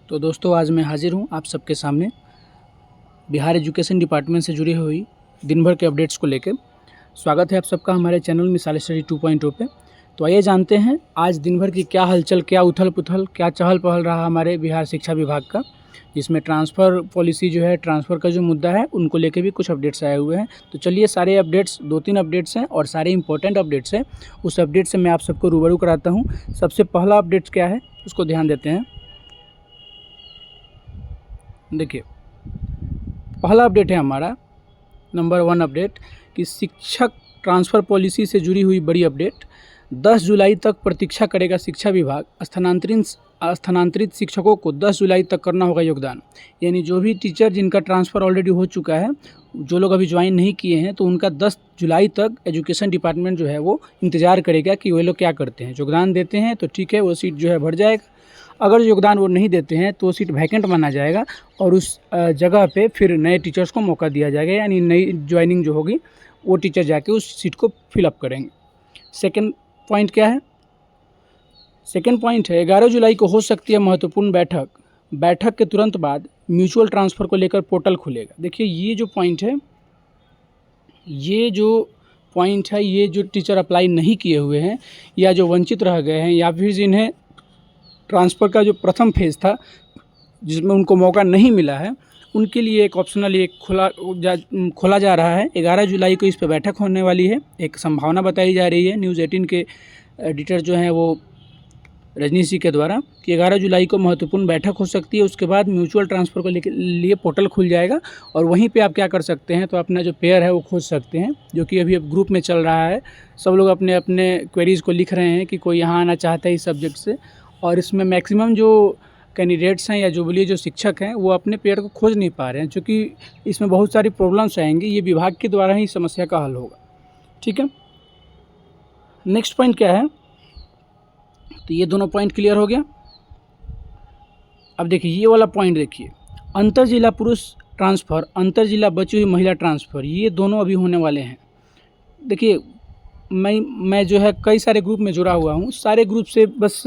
तो दोस्तों आज मैं हाज़िर हूँ आप सबके सामने बिहार एजुकेशन डिपार्टमेंट से जुड़ी हुई दिन भर के अपडेट्स को लेकर। स्वागत है आप सबका हमारे चैनल मिसाल स्टडी 2.0 पे। तो आइए जानते हैं आज दिन भर की क्या हलचल, क्या उथल पुथल, क्या चहल पहल रहा हमारे बिहार शिक्षा विभाग का, जिसमें ट्रांसफ़र पॉलिसी जो है, ट्रांसफ़र का जो मुद्दा है उनको लेकर भी कुछ अपडेट्स आए हुए हैं। तो चलिए सारे अपडेट्स, 2-3 अपडेट्स हैं और सारे इंपॉर्टेंट अपडेट्स हैं, उस अपडेट से मैं आप सबको रूबरू कराता हूँ। सबसे पहला अपडेट्स क्या है उसको ध्यान देते हैं। देखिए पहला अपडेट है हमारा नंबर 1 अपडेट कि शिक्षक ट्रांसफ़र पॉलिसी से जुड़ी हुई बड़ी अपडेट। 10 जुलाई तक प्रतीक्षा करेगा शिक्षा विभाग। स्थानांतरित शिक्षकों को 10 जुलाई तक करना होगा योगदान। यानी जो भी टीचर जिनका ट्रांसफ़र ऑलरेडी हो चुका है, जो लोग अभी ज्वाइन नहीं किए हैं, तो उनका 10 जुलाई तक एजुकेशन डिपार्टमेंट जो है वो इंतज़ार करेगा कि वे लोग क्या करते हैं। योगदान देते हैं तो ठीक है, वो सीट जो है भर जाएगा। अगर योगदान वो नहीं देते हैं तो सीट वैकेंट माना जाएगा और उस जगह पे फिर नए टीचर्स को मौका दिया जाएगा। यानी नई ज्वाइनिंग जो होगी वो टीचर जाके उस सीट को फिलअप करेंगे। सेकंड पॉइंट क्या है? सेकंड पॉइंट है 11 जुलाई को हो सकती है महत्वपूर्ण बैठक के तुरंत बाद म्यूचुअल ट्रांसफ़र को लेकर पोर्टल खुलेगा। देखिए ये जो पॉइंट है, ये जो टीचर अप्लाई नहीं किए हुए हैं या जो वंचित रह गए हैं या फिर जिन्हें ट्रांसफ़र का जो प्रथम फेज़ था जिसमें उनको मौका नहीं मिला है, उनके लिए एक ऑप्शनल एक खोला जा रहा है। 11 जुलाई को इस पर बैठक होने वाली है। एक संभावना बताई जा रही है न्यूज़ 18 के एडिटर जो हैं वो रजनी सिंह के द्वारा कि 11 जुलाई को महत्वपूर्ण बैठक हो सकती है। उसके बाद म्यूचुअल ट्रांसफ़र को लिए पोर्टल खुल जाएगा और वहीं पे आप क्या कर सकते हैं, तो अपना जो पेयर है वो खोज सकते हैं, जो कि अभी अब ग्रुप में चल रहा है। सब लोग अपने अपने क्वेरीज़ को लिख रहे हैं कि कोई यहाँ आना चाहता है इस सब्जेक्ट से, और इसमें मैक्सिमम जो कैंडिडेट्स हैं या जो बोलिए जो शिक्षक हैं वो अपने पेयर को खोज नहीं पा रहे हैं, क्योंकि इसमें बहुत सारी प्रॉब्लम्स आएंगी। ये विभाग के द्वारा ही समस्या का हल होगा। ठीक है, नेक्स्ट पॉइंट क्या है? तो ये दोनों पॉइंट क्लियर हो गया। अब देखिए ये वाला पॉइंट देखिए, अंतर जिला पुरुष ट्रांसफ़र, अंतर जिला बची हुई महिला ट्रांसफ़र, ये दोनों अभी होने वाले हैं। देखिए मैं जो है कई सारे ग्रुप में जुड़ा हुआ हूँ। सारे ग्रुप से बस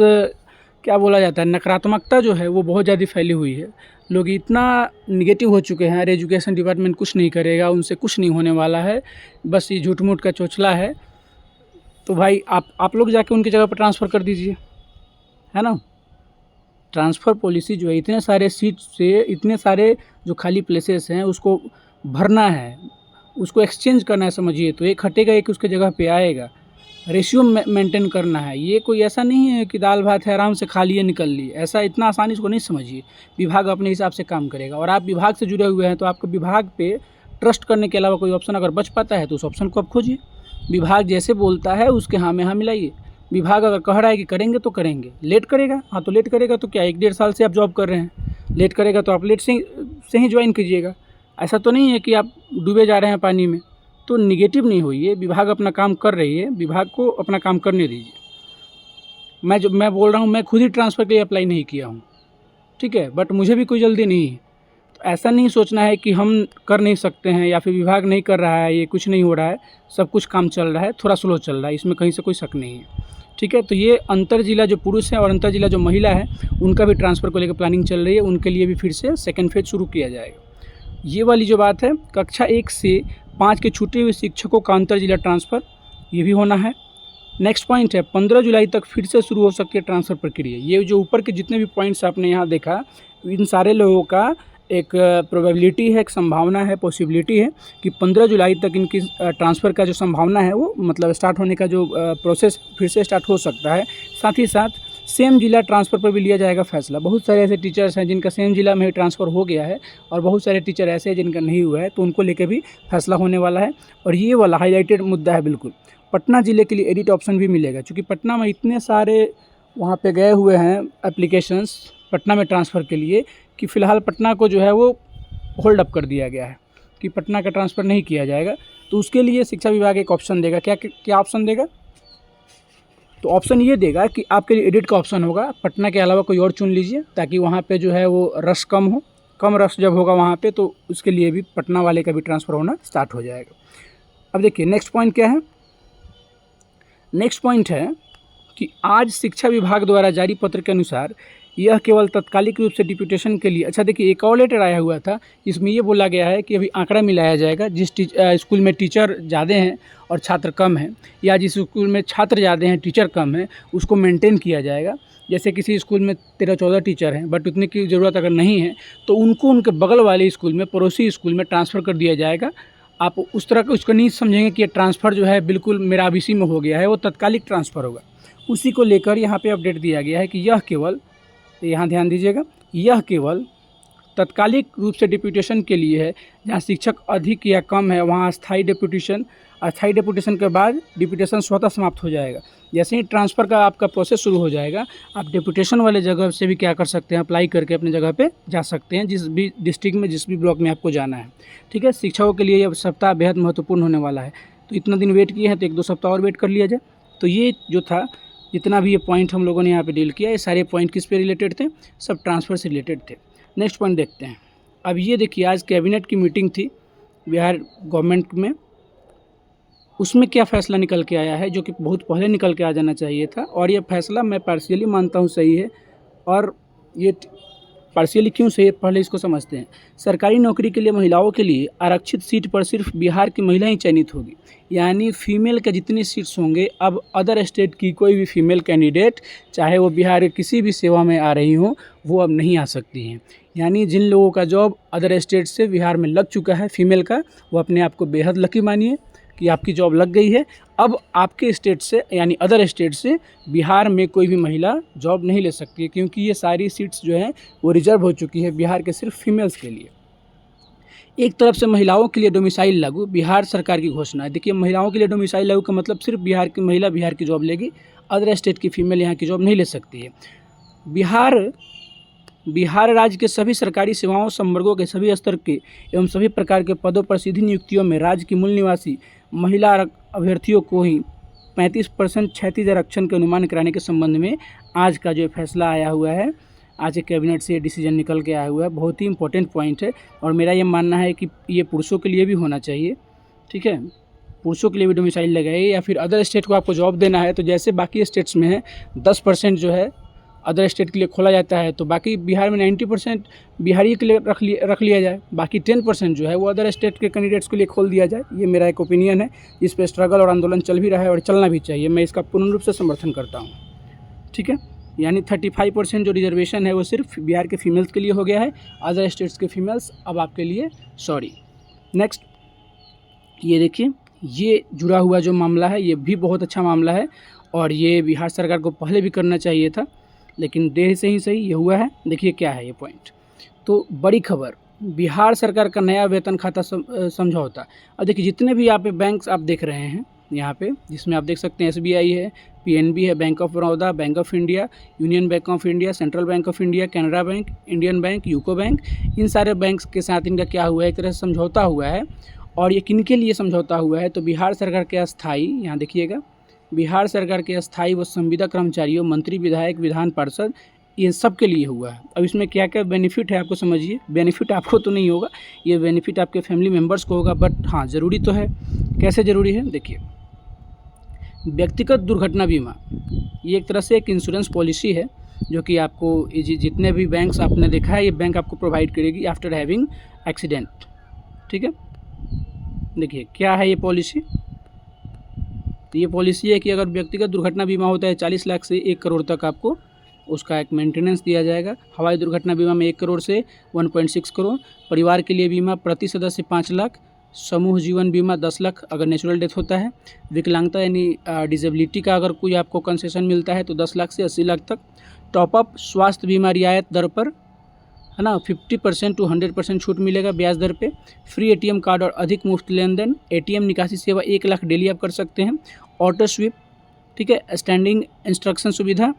क्या बोला जाता है, नकारात्मकता जो है वो बहुत ज़्यादा फैली हुई है। लोग इतना निगेटिव हो चुके हैं, अरे एजुकेशन डिपार्टमेंट कुछ नहीं करेगा, उनसे कुछ नहीं होने वाला है, बस ये झूठ मूठ का चोचला है। तो भाई आप लोग जाके उनकी जगह पर ट्रांसफ़र कर दीजिए, है ना। ट्रांसफ़र पॉलिसी जो है, इतने सारे सीट से इतने सारे जो खाली प्लेसेस हैं उसको भरना है, उसको एक्सचेंज करना है, समझिए। तो एक हटेगा एक उसके जगह पे आएगा, रेशियो मेंटेन करना है। ये कोई ऐसा नहीं है कि दाल भात है आराम से खा लिए निकल लिए, ऐसा इतना आसानी इसको नहीं समझिए। विभाग अपने हिसाब से काम करेगा और आप विभाग से जुड़े हुए हैं तो आपको विभाग पे ट्रस्ट करने के अलावा कोई ऑप्शन अगर बच पाता है तो उस ऑप्शन को आप खोजिए। विभाग जैसे बोलता है उसके हाँ में हाँ मिलाइए। विभाग अगर कह रहा है कि करेंगे तो करेंगे, लेट करेगा हाँ तो लेट करेगा, तो क्या 1-1.5 साल से आप जॉब कर रहे हैं, लेट करेगा तो आप लेट से ही ज्वाइन कीजिएगा। ऐसा तो नहीं है कि आप डूबे जा रहे हैं पानी में। तो निगेटिव नहीं होइए, विभाग अपना काम कर रही है, विभाग को अपना काम करने दीजिए। मैं बोल रहा हूँ, मैं खुद ही ट्रांसफ़र के लिए अप्लाई नहीं किया हूँ, ठीक है, बट मुझे भी कोई जल्दी नहीं है। तो ऐसा नहीं सोचना है कि हम कर नहीं सकते हैं या फिर विभाग नहीं कर रहा है, ये कुछ नहीं हो रहा है। सब कुछ काम चल रहा है, थोड़ा स्लो चल रहा है, इसमें कहीं से कोई शक नहीं है। ठीक है, तो ये अंतर जिला जो पुरुष है और अंतर जिला जो महिला है उनका भी ट्रांसफ़र को लेकर प्लानिंग चल रही है, उनके लिए भी फिर से सेकेंड फेज शुरू किया जाएगा। ये वाली जो बात है, कक्षा 1 से 5 के छूटे हुए शिक्षकों का अंतर जिला ट्रांसफ़र, ये भी होना है। नेक्स्ट पॉइंट है 15 जुलाई तक फिर से शुरू हो सकती है ट्रांसफ़र प्रक्रिया। ये जो ऊपर के जितने भी पॉइंट्स आपने यहाँ देखा, इन सारे लोगों का एक प्रोबेबिलिटी है, एक संभावना है, पॉसिबिलिटी है कि 15 जुलाई तक इनकी ट्रांसफ़र का जो संभावना है वो मतलब स्टार्ट होने का जो प्रोसेस फिर से स्टार्ट हो सकता है। साथ ही साथ सेम जिला ट्रांसफ़र पर भी लिया जाएगा फैसला। बहुत सारे ऐसे टीचर्स हैं जिनका सेम जिला में ही ट्रांसफ़र हो गया है और बहुत सारे टीचर ऐसे हैं जिनका नहीं हुआ है, तो उनको लेकर भी फैसला होने वाला है। और ये वाला हाईलाइटेड मुद्दा है बिल्कुल, पटना ज़िले के लिए एडिट ऑप्शन भी मिलेगा, क्योंकि पटना में इतने सारे वहाँ पे गए हुए हैं एप्लीकेशंस पटना में ट्रांसफ़र के लिए कि फ़िलहाल पटना को जो है वो होल्ड अप कर दिया गया है कि पटना का ट्रांसफ़र नहीं किया जाएगा। तो उसके लिए शिक्षा विभाग एक ऑप्शन देगा। क्या ऑप्शन देगा? तो ऑप्शन ये देगा कि आपके लिए एडिट का ऑप्शन होगा, पटना के अलावा कोई और चुन लीजिए, ताकि वहाँ पे जो है वो रश कम हो। कम रश जब होगा वहाँ पे तो उसके लिए भी पटना वाले का भी ट्रांसफ़र होना स्टार्ट हो जाएगा। अब देखिए नेक्स्ट पॉइंट क्या है? नेक्स्ट पॉइंट है कि आज शिक्षा विभाग द्वारा जारी पत्र के अनुसार यह केवल तत्कालिक रूप से डिप्यूटेशन के लिए। अच्छा देखिए, एक और लेटर आया हुआ था, इसमें ये बोला गया है कि अभी आंकड़ा मिलाया जाएगा, जिस स्कूल में टीचर ज़्यादा हैं और छात्र कम हैं, या जिस स्कूल में छात्र ज़्यादा हैं टीचर कम हैं, उसको मेंटेन किया जाएगा। जैसे किसी स्कूल में 13-14 टीचर हैं बट उतने की ज़रूरत अगर नहीं है तो उनको उनके बगल वाले स्कूल में, पड़ोसी स्कूल में ट्रांसफ़र कर दिया जाएगा। आप उस तरह का उसको नहीं समझेंगे कि ये ट्रांसफ़र जो है बिल्कुल मेरा इसी में हो गया है, वो तत्कालिक ट्रांसफ़र होगा। उसी को लेकर यहाँ पे अपडेट दिया गया है कि यह केवल, यहाँ ध्यान दीजिएगा, यह केवल तत्कालिक रूप से डिप्यूटेशन के लिए है। जहाँ शिक्षक अधिक या कम है वहाँ अस्थायी डिप्यूटेशन के बाद डिप्यूटेशन स्वतः समाप्त हो जाएगा। जैसे ही ट्रांसफ़र का आपका प्रोसेस शुरू हो जाएगा, आप डिप्यूटेशन वाले जगह से भी क्या कर सकते हैं, अप्लाई करके अपने जगह पे जा सकते हैं, जिस भी डिस्ट्रिक्ट में, जिस भी ब्लॉक में आपको जाना है। ठीक है, शिक्षकों के लिए यह सप्ताह बेहद महत्वपूर्ण होने वाला है। तो इतना दिन वेट किए हैं तो 1-2 सप्ताह और वेट कर लिया जाए। तो ये जो था, जितना भी ये पॉइंट हम लोगों ने यहाँ पे डील किया, ये सारे पॉइंट किस पे रिलेटेड थे, सब ट्रांसफ़र से रिलेटेड थे। नेक्स्ट पॉइंट देखते हैं। अब ये देखिए, आज कैबिनेट की मीटिंग थी बिहार गवर्नमेंट में, उसमें क्या फ़ैसला निकल के आया है, जो कि बहुत पहले निकल के आ जाना चाहिए था। और ये फ़ैसला मैं पार्शियली मानता हूँ सही है। और ये पार्शियली क्यों सही है, पहले इसको समझते हैं। सरकारी नौकरी के लिए महिलाओं के लिए आरक्षित सीट पर सिर्फ बिहार की महिला ही चयनित होगी, यानी फीमेल के जितनी सीट्स होंगे, अब अदर स्टेट की कोई भी फीमेल कैंडिडेट, चाहे वो बिहार के किसी भी सेवा में आ रही हो, वो अब नहीं आ सकती हैं। यानी जिन लोगों का जॉब अदर स्टेट से बिहार में लग चुका है फीमेल का, वो अपने आप को बेहद लकी मानिए कि आपकी जॉब लग गई है। अब आपके स्टेट से, यानी अदर स्टेट से बिहार में कोई भी महिला जॉब नहीं ले सकती है, क्योंकि ये सारी सीट्स जो हैं वो रिजर्व हो चुकी है बिहार के सिर्फ फीमेल्स के लिए। एक तरफ से महिलाओं के लिए डोमिसाइल लागू, बिहार सरकार की घोषणा है। देखिए, महिलाओं के लिए डोमिसाइल लागू का मतलब सिर्फ बिहार की महिला बिहार की जॉब लेगी, अदर स्टेट की फीमेल यहाँ की जॉब नहीं ले सकती है। बिहार राज्य के सभी सरकारी सेवाओं, संवर्गों के सभी स्तर के एवं सभी प्रकार के पदों पर सीधी नियुक्तियों में राज्य की मूल निवासी महिला अभ्यर्थियों को ही 35% क्षैतिज आरक्षण के अनुमान कराने के संबंध में आज का जो फैसला आया हुआ है, आज के कैबिनेट से ये डिसीजन निकल के आया हुआ है, बहुत ही इंपॉर्टेंट पॉइंट है। और मेरा ये मानना है कि ये पुरुषों के लिए भी होना चाहिए। ठीक है, पुरुषों के लिए भी डोमिसाइल लगाए, या फिर अदर स्टेट को आपको जॉब देना है तो जैसे बाकी स्टेट्स में है 10% जो है अदर स्टेट के लिए खोला जाता है, तो बाकी बिहार में 90% बिहारी के लिए रख लिया जाए, बाकी 10% जो है वो अदर स्टेट के कैंडिडेट्स के लिए खोल दिया जाए। ये मेरा एक ओपिनियन है, जिस पे स्ट्रगल और आंदोलन चल भी रहा है और चलना भी चाहिए। मैं इसका पूर्ण रूप से समर्थन करता हूँ। ठीक है, यानी 35% जो रिजर्वेशन है वो सिर्फ बिहार के फीमेल्स के लिए हो गया है, अदर स्टेट्स के फीमेल्स अब आपके लिए सॉरी। नेक्स्ट, ये देखिए, ये जुड़ा हुआ जो मामला है ये भी बहुत अच्छा मामला है, और ये बिहार सरकार को पहले भी करना चाहिए था, लेकिन देर से ही सही ये हुआ है। देखिए क्या है ये पॉइंट। तो बड़ी खबर, बिहार सरकार का नया वेतन खाता समझौता। अब देखिए, जितने भी यहाँ पे बैंक्स आप देख रहे हैं यहाँ पे, जिसमें आप देख सकते हैं SBI है, PNB है, Bank of Baroda, Bank of India, Union Bank of India, Central Bank of India, Canara Bank, Indian Bank, UCO Bank, इन सारे बैंक्स के साथ इनका क्या हुआ है, एक तरह से समझौता हुआ है। और ये किन के लिए समझौता हुआ है, तो बिहार सरकार के अस्थायी, यहाँ देखिएगा, बिहार सरकार के अस्थायी व संविदा कर्मचारियों, मंत्री, विधायक, विधान पार्षद, ये सब के लिए हुआ है। अब इसमें क्या क्या बेनिफिट है आपको समझिए। बेनिफिट आपको तो नहीं होगा, ये बेनिफिट आपके फैमिली मेम्बर्स को होगा, बट हाँ ज़रूरी तो है। कैसे ज़रूरी है, देखिए, व्यक्तिगत दुर्घटना बीमा, ये एक तरह से एक इंश्योरेंस पॉलिसी है जो कि आपको जितने भी बैंक्स आपने देखा है, ये बैंक आपको प्रोवाइड करेगी आफ्टर हैविंग एक्सीडेंट। ठीक है, देखिए क्या है ये पॉलिसी। तो ये पॉलिसी है कि अगर व्यक्तिगत दुर्घटना बीमा होता है 40 लाख से 1 करोड़ तक, आपको उसका एक मेंटेनेंस दिया जाएगा। हवाई दुर्घटना बीमा में 1 करोड़ से 1.6 करोड़, परिवार के लिए बीमा प्रति सदस्य 5 लाख, समूह जीवन बीमा 10 लाख अगर नेचुरल डेथ होता है, विकलांगता यानी डिसेबिलिटी का अगर कोई आपको कंसेशन मिलता है तो 10 लाख से 80 लाख तक, टॉपअप स्वास्थ्य बीमा रियायत दर पर, है ना, 50% to 100% छूट मिलेगा ब्याज दर पे, फ्री ATM कार्ड और अधिक मुफ्त लेन देन, ATM निकासी सेवा 1 लाख डेली आप कर सकते हैं, ऑटो स्वीप, ठीक है, स्टैंडिंग इंस्ट्रक्शन सुविधा,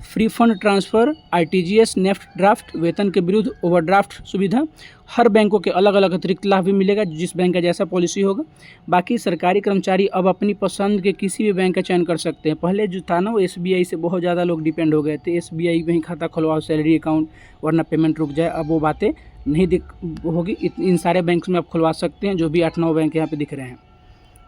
free fund transfer, RTGS, NEFT draft, वेतन के विरुद्ध ओवरड्राफ्ट सुविधा। हर बैंकों के अलग अलग अतिरिक्त लाभ भी मिलेगा जिस बैंक का जैसा पॉलिसी होगा। बाकी सरकारी कर्मचारी अब अपनी पसंद के किसी भी बैंक का चयन कर सकते हैं। पहले जो था ना वो SBI से बहुत ज़्यादा लोग डिपेंड हो गए थे, SBI में ही खाता खुलवाओ, सैलरी अकाउंट, वरना पेमेंट रुक जाए। अब वो बातें नहीं होगी, इन सारे बैंक में आप खुलवा सकते हैं, जो भी 8-9 बैंक यहाँ पे दिख रहे हैं।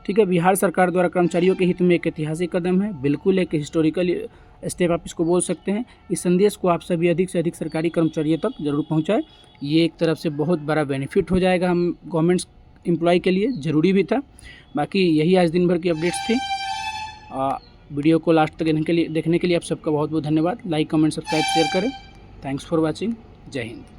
ठीक है, बिहार सरकार द्वारा कर्मचारियों के हित में एक ऐतिहासिक कदम है, बिल्कुल एक हिस्टोरिकल स्टेप आप इसको बोल सकते हैं। इस संदेश को आप सभी अधिक से अधिक सरकारी कर्मचारियों तक जरूर पहुँचाएँ। ये एक तरफ से बहुत बड़ा बेनिफिट हो जाएगा हम गवर्नमेंट एम्प्लॉय के लिए, ज़रूरी भी था। बाकी यही आज दिन भर की अपडेट्स थी। वीडियो को लास्ट तक देखने के लिए आप सबका बहुत बहुत धन्यवाद। लाइक, कमेंट, सब्सक्राइब, शेयर करें। Thanks for watching. जय हिंद।